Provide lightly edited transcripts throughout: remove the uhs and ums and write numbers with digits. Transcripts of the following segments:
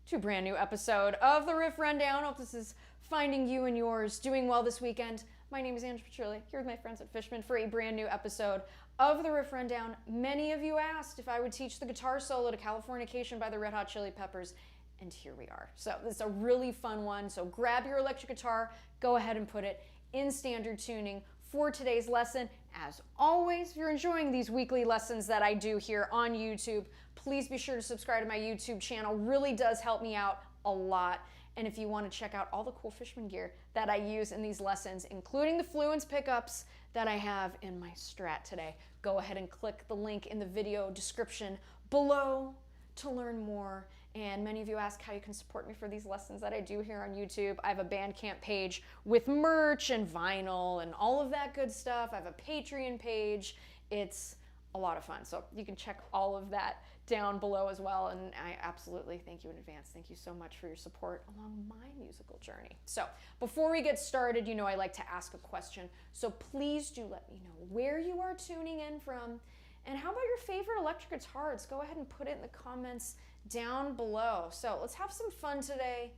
to a brand new episode of the Riff Rundown. Hope this is finding you and yours doing well this weekend. My name is Petrilli, here with my friends at Fishman for a brand new episode of the Riff Rundown. Many of you asked if I would teach the guitar solo to Californication by the Red Hot Chili Peppers, and here we are. So this is a really fun one, so grab your electric guitar, go ahead and put it in standard tuning for today's lesson. As always, if you're enjoying these weekly lessons that I do here on YouTube, please be sure to subscribe to my YouTube channel. Really does help me out a lot. And if you want to check out all the cool Fishman gear that I use in these lessons, including the Fluence pickups that I have in my Strat today, go ahead and click the link in the video description below to learn more. And many of you ask how you can support me for these lessons that I do here on YouTube. I have a Bandcamp page with merch and vinyl and all of that good stuff. I have a Patreon page. It's a lot of fun. So you can check all of that down below as well. And I absolutely thank you in advance. Thank you so much for your support along my musical journey. So before we get started, you know I like to ask a question. So please do let me know where you are tuning in from. And how about your favorite electric guitars? Go ahead and put it in the comments down below. So let's have some fun today.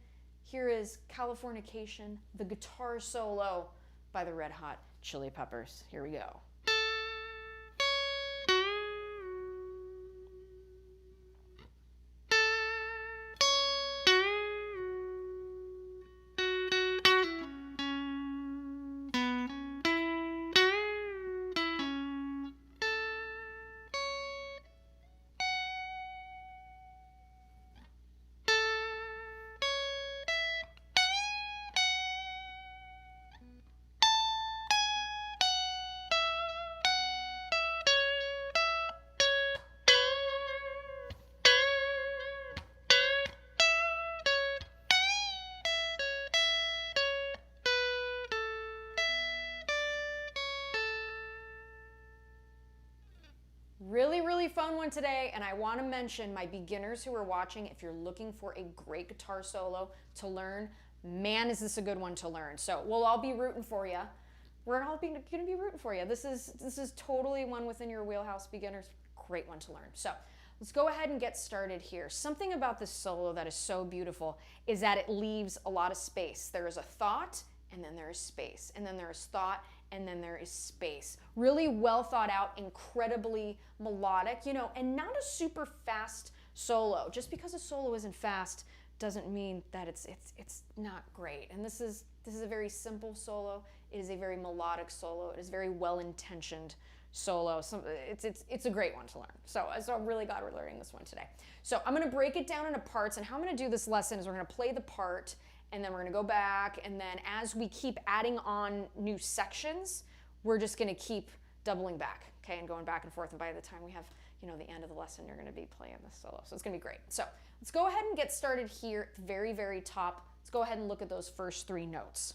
Here is Californication, the guitar solo by the Red Hot Chili Peppers. Here we go. Really fun one today, and I want to mention my beginners who are watching, if you're looking for a great guitar solo to learn, man, is this a good one to learn. So we'll all be rooting for you. We're all going to be rooting for you. This is totally one within your wheelhouse, beginners. Great one to learn. So let's go ahead and get started here. Something about this solo that is so beautiful is that it leaves a lot of space. There is a thought, and then there is space, and then there is thought, and then there is space. Really well thought out, incredibly melodic, you know, and not a super fast solo. Just because a solo isn't fast doesn't mean that it's not great. And this is a very simple solo. It is a very melodic solo. It is very well-intentioned solo. So it's a great one to learn. So I'm really glad we're learning this one today. So I'm gonna break it down into parts, and how I'm gonna do this lesson is we're gonna play the part, and then we're gonna go back, and then as we keep adding on new sections, we're just gonna keep doubling back, okay, and going back and forth, and by the time we have, you know, the end of the lesson, you're gonna be playing this solo, so it's gonna be great. So let's go ahead and get started here at the very, very top. Let's go ahead and look at those first three notes.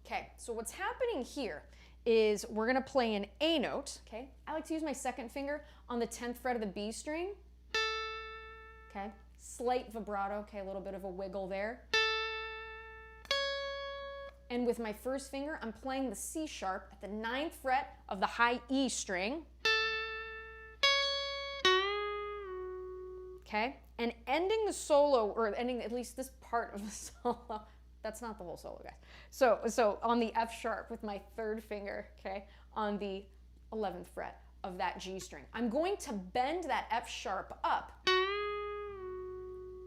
Okay, so what's happening here is we're gonna play an A note, okay? I like to use my second finger on the 10th fret of the B string. Okay, slight vibrato, okay, a little bit of a wiggle there. And with my first finger, I'm playing the C sharp at the 9th fret of the high E string. Okay, and ending the solo, or ending at least this part of the solo, that's not the whole solo, guys. So on the F sharp with my third finger, okay, on the 11th fret of that G string. I'm going to bend that F sharp up,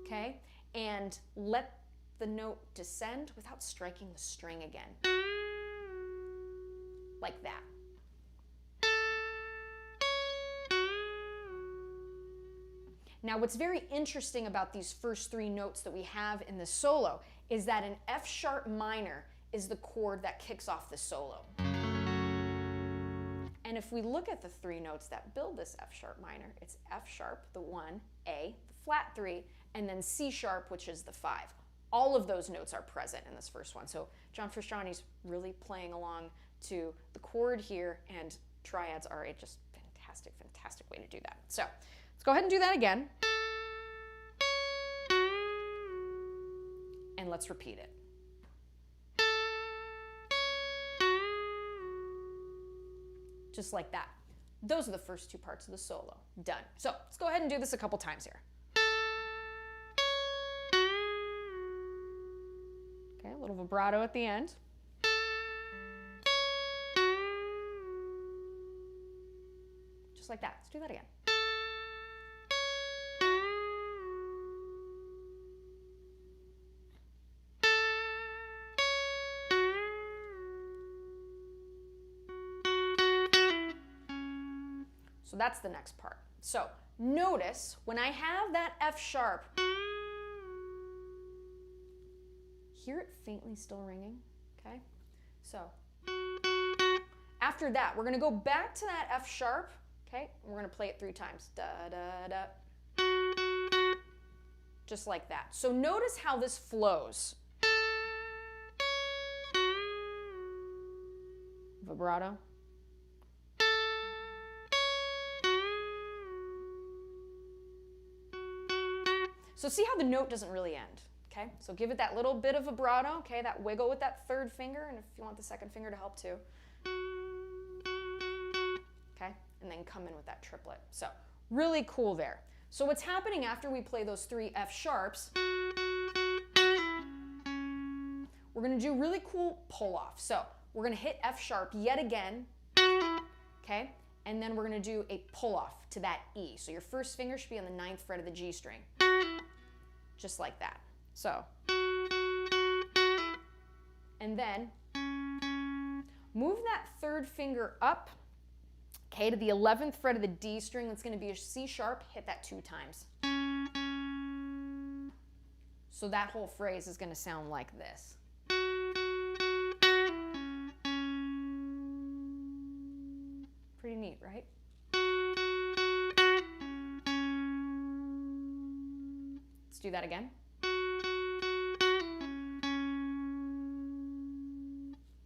okay, and let the note descend without striking the string again. Like that. Now, what's very interesting about these first three notes that we have in the solo is that an F sharp minor is the chord that kicks off the solo. And if we look at the three notes that build this F sharp minor, it's F sharp, the 1, A, the flat 3, and then C sharp, which is the 5. All of those notes are present in this first one. So John Frusciante's really playing along to the chord here, and triads are a just fantastic, fantastic way to do that. So let's go ahead and do that again. And let's repeat it. Just like that. Those are the first two parts of the solo. Done. So let's go ahead and do this a couple times here. Okay, a little vibrato at the end. Just like that. Let's do that again. So that's the next part. So notice when I have that F sharp, hear it faintly still ringing, okay? So after that, we're gonna go back to that F sharp, okay? And we're gonna play it 3 times. Da, da, da. Just like that. So notice how this flows. Vibrato. So see how the note doesn't really end, okay? So give it that little bit of vibrato, okay? That wiggle with that third finger, and if you want the second finger to help too. Okay, and then come in with that triplet. So really cool there. So what's happening after we play those 3 F sharps, we're gonna do really cool pull off. So we're gonna hit F sharp yet again, okay? And then we're gonna do a pull off to that E. So your first finger should be on the 9th fret of the G string. Just like that. So, and then move that third finger up, okay, to the 11th fret of the D string. That's going to be a C sharp. Hit that 2 times. So that whole phrase is going to sound like this. Pretty neat, right? Let's do that again.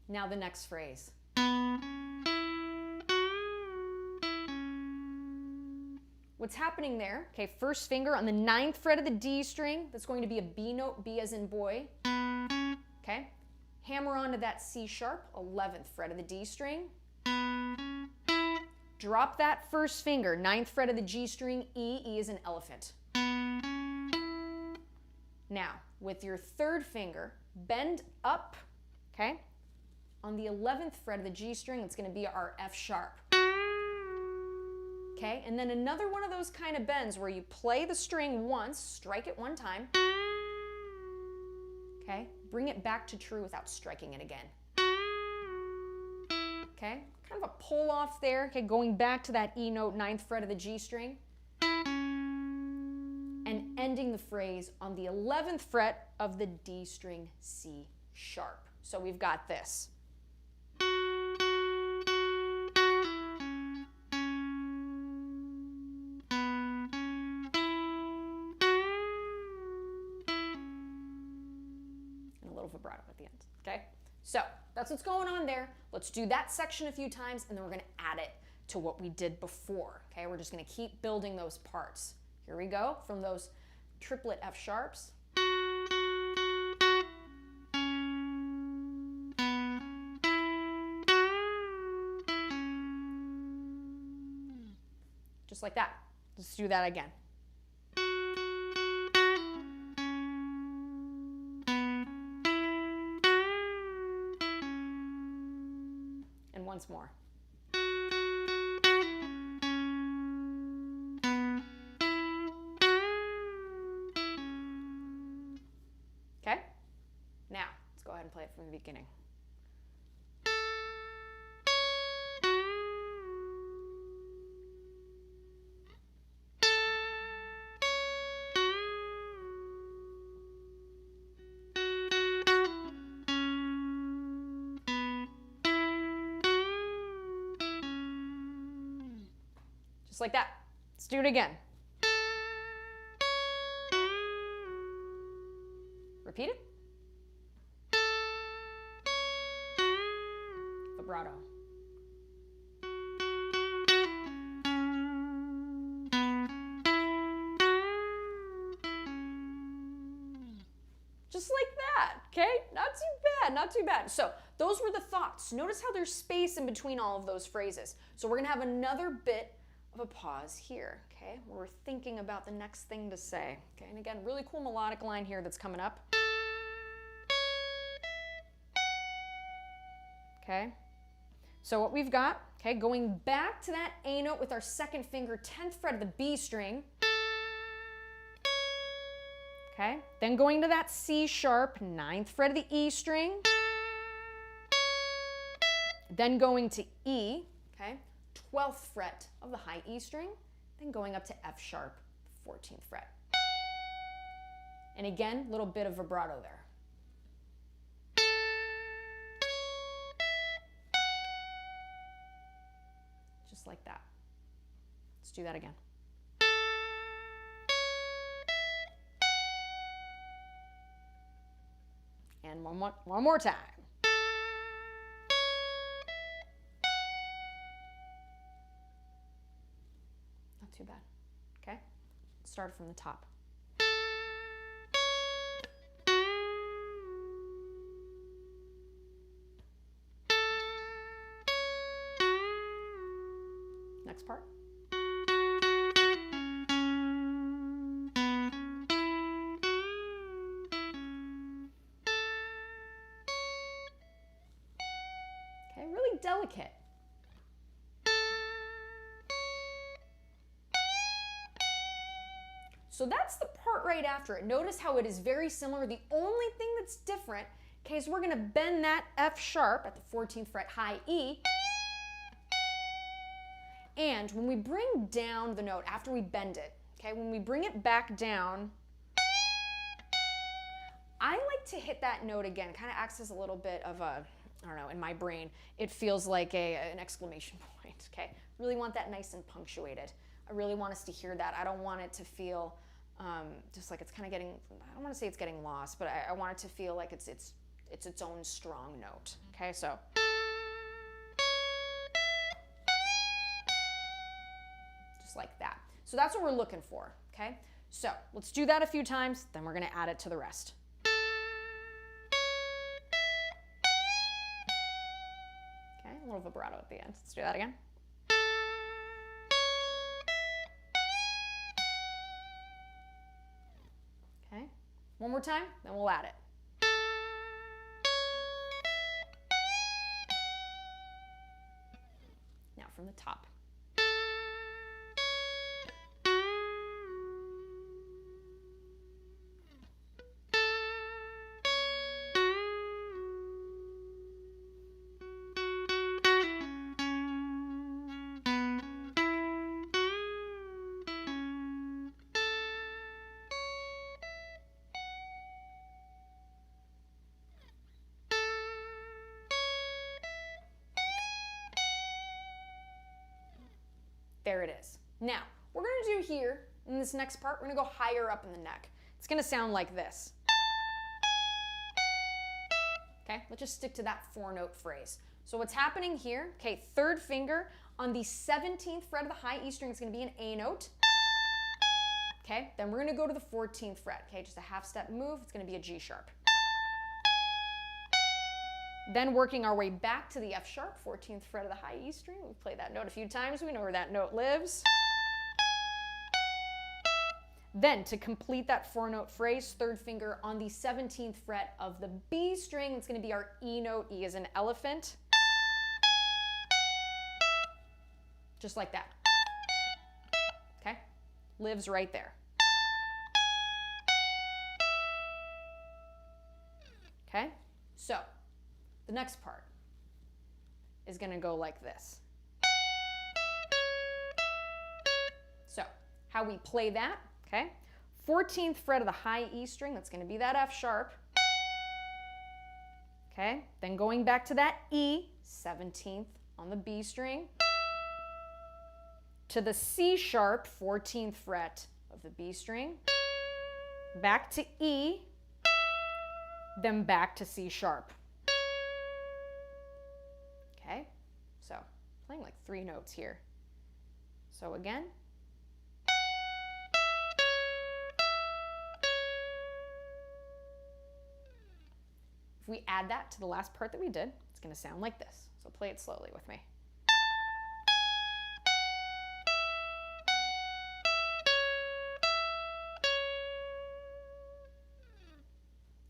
Now the next phrase. What's happening there? Okay, first finger on the 9th fret of the D string. That's going to be a B note, B as in boy. Okay, hammer onto that C sharp, 11th fret of the D string. Drop that first finger, 9th fret of the G string, E, E as in elephant. Now, with your third finger, bend up, okay? On the 11th fret of the G string, it's going to be our F sharp. Okay, and then another one of those kind of bends where you play the string once, strike it 1 time. Okay, bring it back to true without striking it again. Okay, kind of a pull off there, okay, going back to that E note, 9th fret of the G string. And ending the phrase on the 11th fret of the D string C sharp. So we've got this. And a little vibrato at the end, okay? So that's what's going on there. Let's do that section a few times, and then we're gonna add it to what we did before, okay? We're just gonna keep building those parts. Here we go, from those triplet F sharps. Just like that. Let's do that again. And once more. Okay? Now, let's go ahead and play it from the beginning. Just like that. Let's do it again. Repeat it. Vibrato. Just like that, okay? Not too bad, not too bad. So those were the thoughts. Notice how there's space in between all of those phrases. So we're gonna have another bit of a pause here, okay? Where we're thinking about the next thing to say, okay? And again, really cool melodic line here that's coming up. Okay? So what we've got, okay, going back to that A note with our second finger, 10th fret of the B string. Okay? Then going to that C sharp, 9th fret of the E string. Then going to E, okay? 12th fret of the high E string, then going up to F sharp, 14th fret. And again, a little bit of vibrato there. Just like that. Let's do that again. And one more time. Too bad. Okay? Start from the top. Next part. Okay, really delicate. So that's the part right after it. Notice how it is very similar. The only thing that's different, okay, is we're gonna bend that F sharp at the 14th fret high E. And when we bring down the note, after we bend it, okay, when we bring it back down, I like to hit that note again. Kind of acts as a little bit of a, I don't know, in my brain, it feels like an exclamation point, okay? Really want that nice and punctuated. I really want us to hear that. I don't want it to feel just like it's kind of getting, I don't want to say it's getting lost, but I want it to feel like it's its own strong note. Okay, so. Just like that. So that's what we're looking for, okay? So let's do that a few times, then we're gonna add it to the rest. Okay, a little vibrato at the end. Let's do that again. Okay, one more time, then we'll add it. Now from the top. There it is. Now, we're gonna do here, in this next part, we're gonna go higher up in the neck. It's gonna sound like this. Okay, let's just stick to that 4-note phrase. So what's happening here, okay, third finger on the 17th fret of the high E string, it's gonna be an A note. Okay, then we're gonna go to the 14th fret, okay, just a half step move, it's gonna be a G sharp. Then working our way back to the F sharp, 14th fret of the high E string. We've played that note a few times. We know where that note lives. Then to complete that 4-note phrase, third finger on the 17th fret of the B string. It's going to be our E note. E as in elephant. Just like that. Okay? Lives right there. Okay? So the next part is going to go like this. So how we play that, okay? 14th fret of the high E string, that's going to be that F sharp. Okay, then going back to that E, 17th on the B string, to the C sharp, 14th fret of the B string, back to E, then back to C sharp. Okay, so playing like 3 notes here. So again. If we add that to the last part that we did, it's going to sound like this. So play it slowly with me.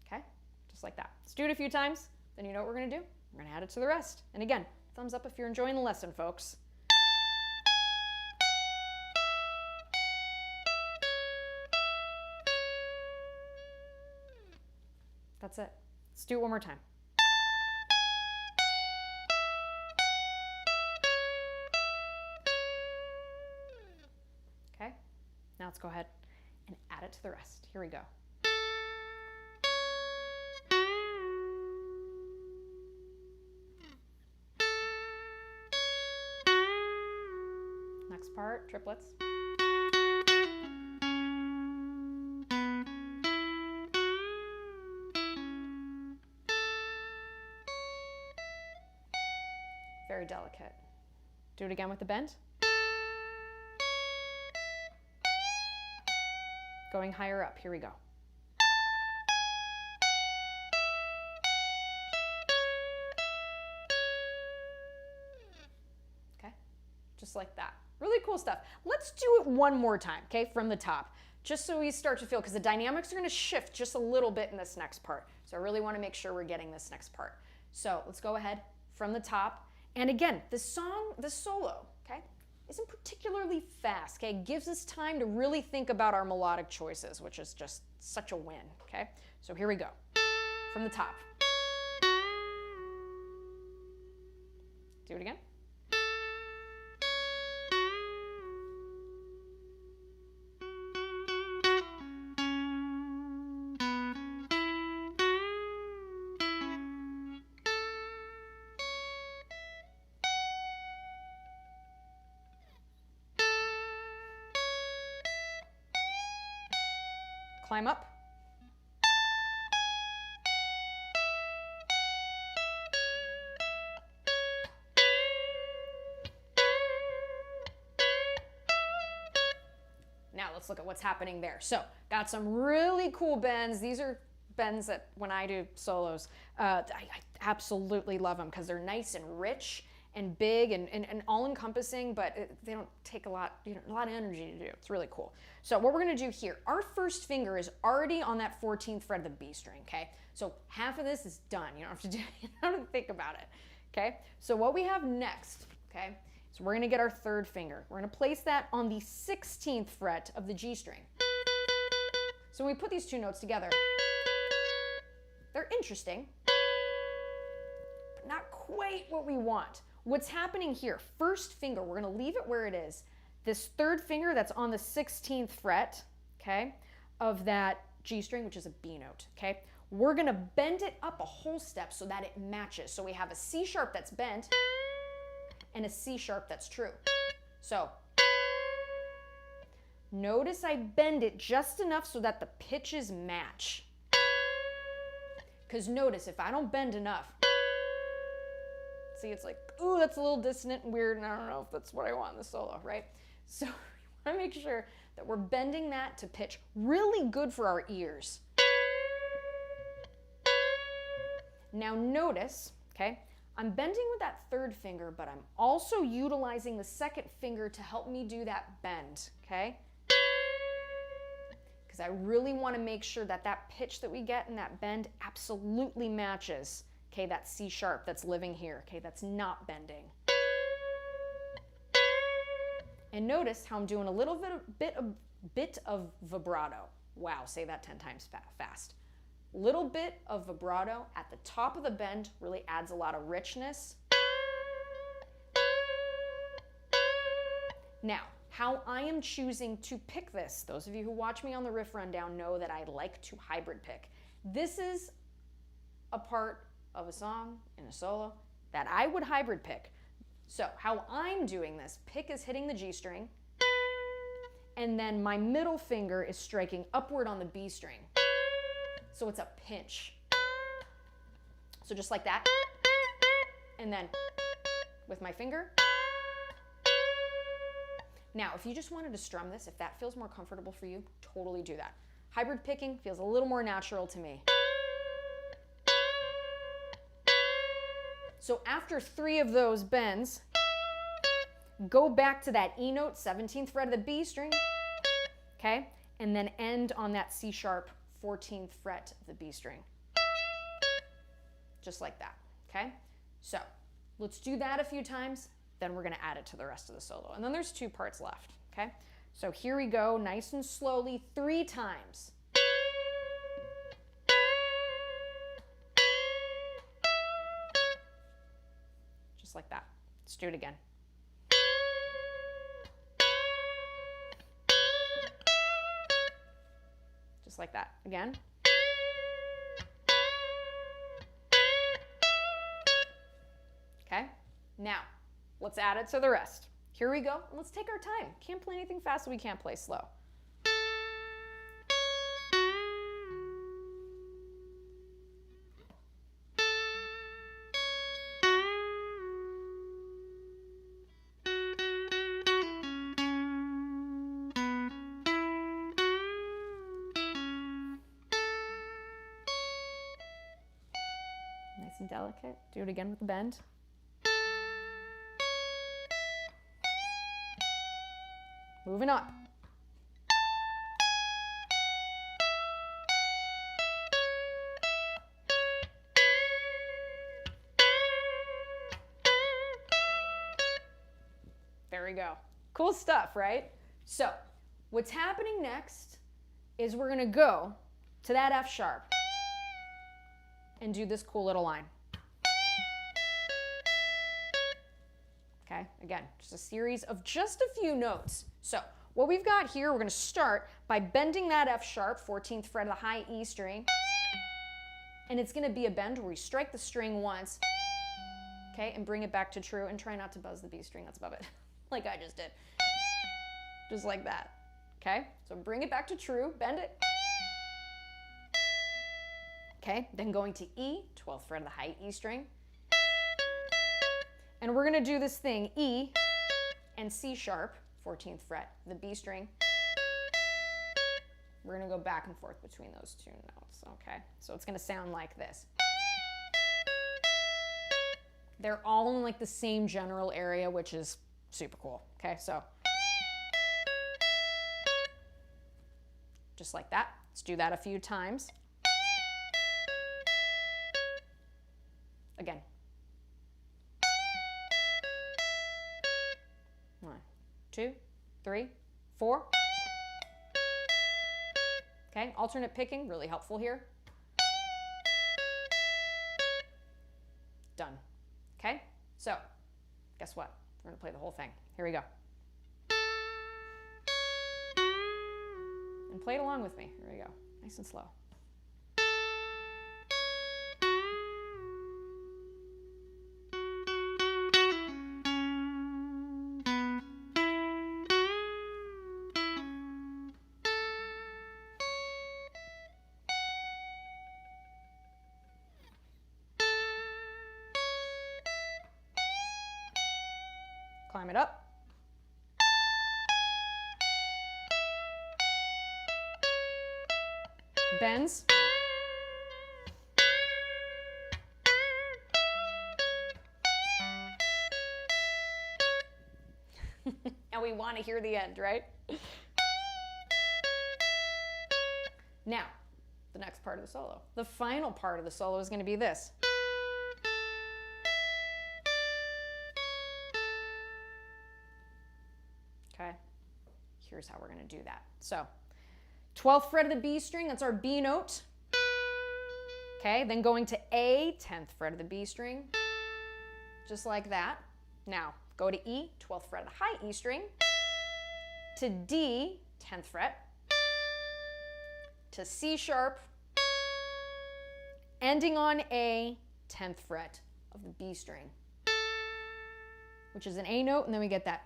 Okay, just like that. Let's do it a few times, then you know what we're going to do. We're going to add it to the rest. And again, thumbs up if you're enjoying the lesson, folks. That's it. Let's do it one more time. Okay, now let's go ahead and add it to the rest. Here we go. Next part, triplets. Very delicate. Do it again with the bend. Going higher up, here we go. Okay, just like that. Really cool stuff. Let's do it one more time, okay, from the top, just so we start to feel, because the dynamics are going to shift just a little bit in this next part. So I really want to make sure we're getting this next part. So let's go ahead from the top. And again, the solo, okay, isn't particularly fast, okay? It gives us time to really think about our melodic choices, which is just such a win, okay? So here we go, from the top. Do it again. Climb up. Now let's look at what's happening there. So got some really cool bends. These are bends that when I do solos, I absolutely love them because they're nice and rich and big and all-encompassing, but they don't take a lot of energy to do. It's really cool. So what we're going to do here, our first finger is already on that 14th fret of the B string, okay? So half of this is done. You don't have to do, you don't have to think about it, okay? So what we have next, okay, so we're going to get our third finger. We're going to place that on the 16th fret of the G string. So when we put these two notes together, they're interesting, but not quite what we want. What's happening here, first finger, we're going to leave it where it is. This third finger that's on the 16th fret, okay, of that G string, which is a B note, okay? We're going to bend it up a whole step so that it matches. So we have a C sharp that's bent and a C sharp that's true. So notice I bend it just enough so that the pitches match. Because notice, if I don't bend enough, see, it's like, ooh, that's a little dissonant and weird, and I don't know if that's what I want in the solo, right? So we want to make sure that we're bending that to pitch really good for our ears. Now notice, okay, I'm bending with that third finger, but I'm also utilizing the second finger to help me do that bend, okay? Because I really want to make sure that that pitch that we get in that bend absolutely matches, okay, that C sharp that's living here, okay, that's not bending. And notice how I'm doing a little bit of vibrato. Wow, say that 10 times fast. Little bit of vibrato at the top of the bend really adds a lot of richness. Now, how I am choosing to pick this, those of you who watch me on the riff rundown know that I like to hybrid pick. This is a part of a song in a solo that I would hybrid pick. So how I'm doing this, pick is hitting the G string, and then my middle finger is striking upward on the B string. So it's a pinch. So just like that, and then with my finger. Now, if you just wanted to strum this, if that feels more comfortable for you, totally do that. Hybrid picking feels a little more natural to me. So after 3 of those bends, go back to that E note, 17th fret of the B string, okay? And then end on that C sharp, 14th fret of the B string. Just like that, okay? So let's do that a few times, then we're gonna add it to the rest of the solo. And then there's 2 parts left, okay? So here we go, nice and slowly, 3 times. Just like that. Let's do it again. Just like that. Again. Okay, now let's add it to the rest. Here we go, and let's take our time. Can't play anything fast, so we can't play slow. Nice and delicate. Do it again with the bend. Moving on. There we go. Cool stuff, right? So what's happening next is we're going to go to that F sharp and do this cool little line. Okay, again, just a series of just a few notes. So what we've got here, we're going to start by bending that F sharp, 14th fret of the high E string, and it's going to be a bend where we strike the string once, okay, and bring it back to true, and try not to buzz the B string that's above it, like I just did. Just like that, okay? So bring it back to true, bend it. Okay, then going to E, 12th fret of the high E string, and we're going to do this thing, E and C sharp, 14th fret, the B string. We're going to go back and forth between those 2 notes, okay? So it's going to sound like this. They're all in like the same general area, which is super cool, okay? So just like that. Let's do that a few times. Again. 1, 2, 3, 4. Okay, alternate picking, really helpful here. Done. Okay, so guess what? We're gonna play the whole thing. Here we go. And play it along with me. Here we go. Nice and slow. Climb it up. Bends. And we want to hear the end, right? Now, the next part of the solo. The final part of the solo is going to be this. Okay, here's how we're going to do that. So 12th fret of the B string, that's our B note. Okay, then going to A, 10th fret of the B string, just like that. Now go to E, 12th fret of the high E string, to D, 10th fret, to C sharp, ending on A, 10th fret of the B string, which is an A note, and then we get that.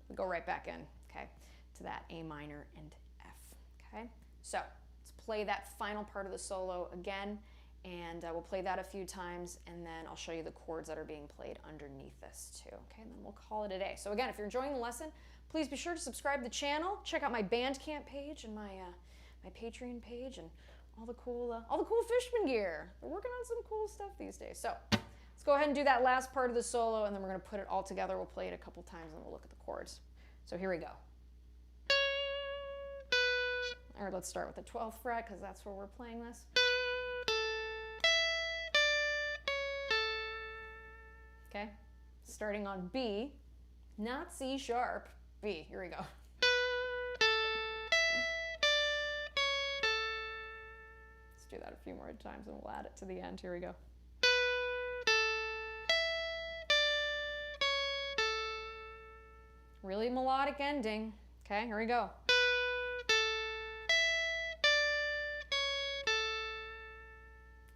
We go right back in, okay, to that A minor and F, okay? So let's play that final part of the solo again, and we'll play that a few times, and then I'll show you the chords that are being played underneath this too, okay? And then we'll call it a day. So again, if you're enjoying the lesson, please be sure to subscribe to the channel, check out my Bandcamp page and my Patreon page, and all the cool Fishman gear. We're working on some cool stuff these days. So let's go ahead and do that last part of the solo, and then we're going to put it all together. We'll play it a couple times, and we'll look at the chords. So here we go. All right, let's start with the 12th fret, because that's where we're playing this. Okay, starting on B, not C sharp, B. Here we go. Let's do that a few more times, and we'll add it to the end. Here we go. Really melodic ending. Okay, here we go.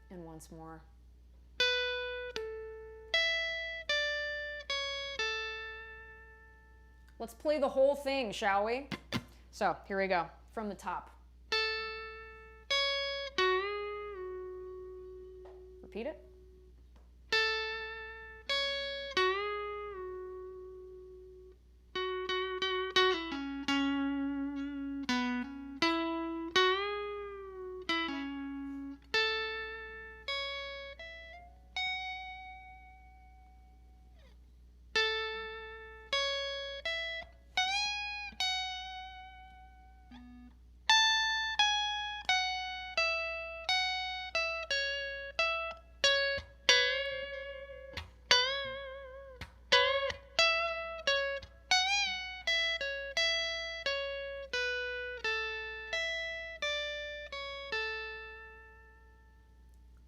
And once more. Let's play the whole thing, shall we? So, here we go, from the top. Repeat it.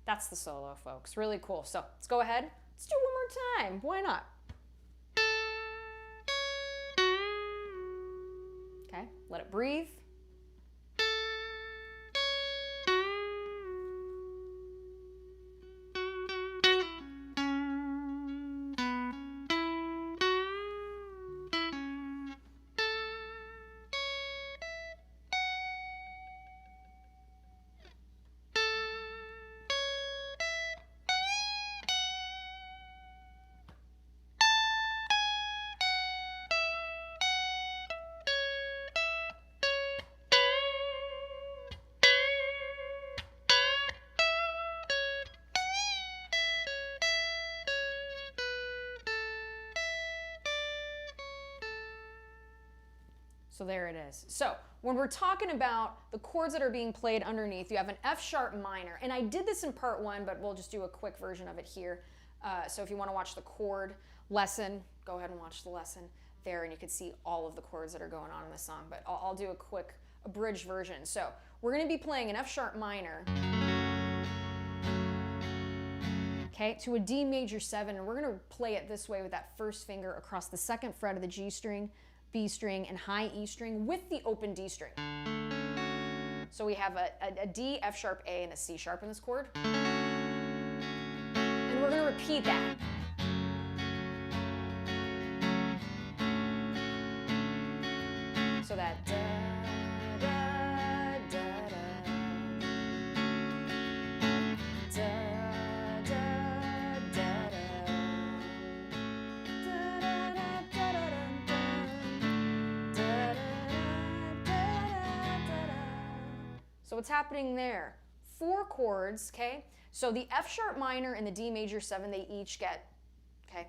That's the solo, folks. Really cool. So let's go ahead. Let's do it one more time. Why not? Okay, let it breathe. So there it is. So when we're talking about the chords that are being played underneath, you have an F sharp minor. And I did this in part one, but we'll just do a quick version of it here. So if you want to watch the chord lesson, go ahead and watch the lesson there, and you can see all of the chords that are going on in the song. But I'll do a quick abridged version. So we're going to be playing an F sharp minor, okay, to a D major 7, and we're going to play it this way with that first finger across the 2nd fret of the G string, B string, and high E string with the open D string. So we have a D, F sharp, A, and a C sharp in this chord. And we're going to repeat that. So that da, da, da, da, da. So what's happening there? 4 chords, okay? So the F sharp minor and the D major 7, they each get a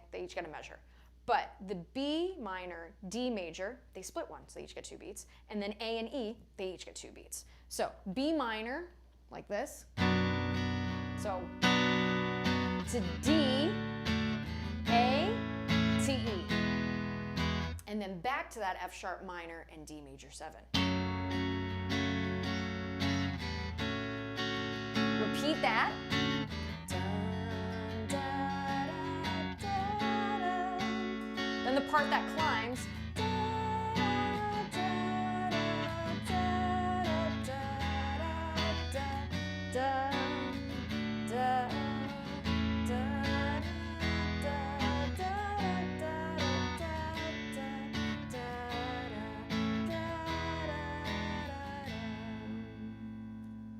measure. But the B minor, D major, they split one, so they each get 2 beats. And then A and E, they each get 2 beats. So B minor, like this. So to D, A, to E. And then back to that F sharp minor and D major 7. Repeat that. Then the part that climbs.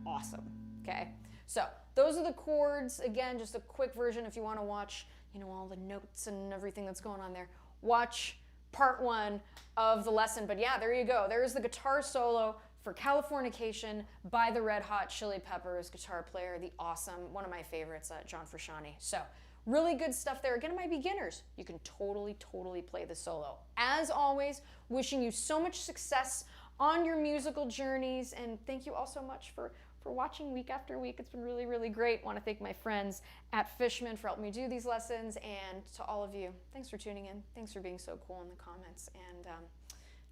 Awesome. Okay. So those are the chords. Again, just a quick version if you want to watch, all the notes and everything that's going on there. Watch part 1 of the lesson. But yeah, there you go. There's the guitar solo for Californication by the Red Hot Chili Peppers guitar player, the awesome, one of my favorites, John Frusciante. So really good stuff there. Again, my beginners, you can totally play the solo. As always, wishing you so much success on your musical journeys, and thank you all so much for watching week after week. It's been really great. Want to thank my friends at Fishman for helping me do these lessons, and to all of you, thanks for tuning in. Thanks for being so cool in the comments, and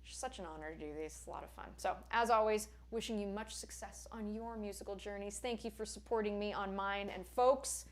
it's such an honor to do these. It's a lot of fun. So as always, wishing you much success on your musical journeys. Thank you for supporting me on mine, and folks,